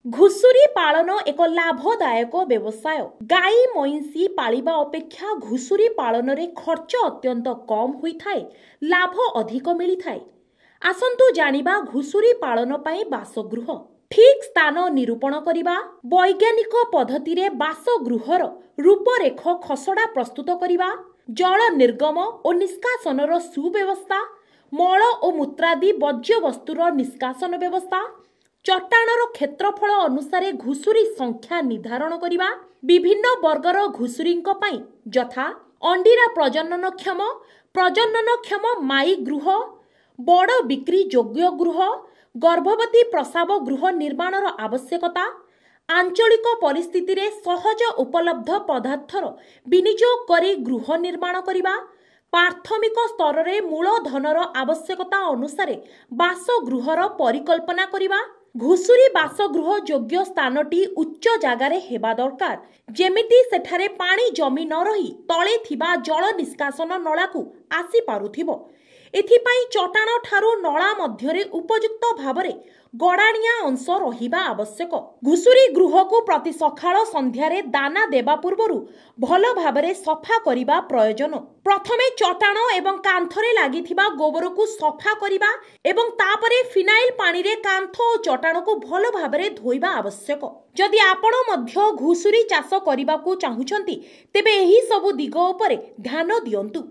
घुसुरी पालन एक लाभदायक व्यवसाय। गाई मईंसी पालिबा अपेक्षा घुसुरी पालन रे खर्च अत्यंत कम होइथाए, लाभ अधिक मिलिथाए। आसंतु जानिबा घुसुरी पालन पई बासगृह ठीक स्थान निरूपण करिबा, वैज्ञानिक पद्धति रे बासगृहर रूपरेख खसड़ा प्रस्तुत करिबा, जल निर्गम और निष्कासनर सुव्यवस्था, मल और मूत्रादि वर्ज्य वस्तुर निष्कासन व्यवस्था, चट्टाणर क्षेत्रफल अनुसार घुसुरी संख्या निर्धारण करिबा, विभिन्न वर्गर घुसुरींक पई यथा अंडीरा प्रजननक्षम माई गृह, बड़ बिक्री योग्य गृह, गर्भवती प्रसाव गृह निर्माणर आवश्यकता, आंचलिक परिस्थिति रे सहज उपलब्ध पदार्थर विनियोग करी गृह निर्माण करिबा, प्राथमिक स्तर रे मूलधनर आवश्यकता अनुसार बासगृहर परिकल्पना करिबा। घुसुरी बासगृह योग्य स्थानटी उच्च जगारे हेबा दरकार, जेमिति सेठारे पानी जमी न रही तळे थिबा जल निष्कासन नला को आसी पारुथिबो। एथिपाई चटाण ठारू नला मध्यरे उपयुक्त भावरे गड़ाणिया अंश रहिबा आवश्यक। घुसुरी गृह को प्रति सखाळ संध्यारे दाना देबा पूर्वरु भल भावरे सफा करिबा प्रयोजन। प्रथमे चटाण एवं कांथरे लागिथिबा गोबर को सफा करिबा एवं तापरे फिनाइल पानी रे कांथ और चटाण को भल भावरे धोइबा आवश्यक। जदि आपण मध्य घुसुरी चाष करिबा को चाहुचंती तेबे एही सबु दिग उपरे ध्यान दियंतु।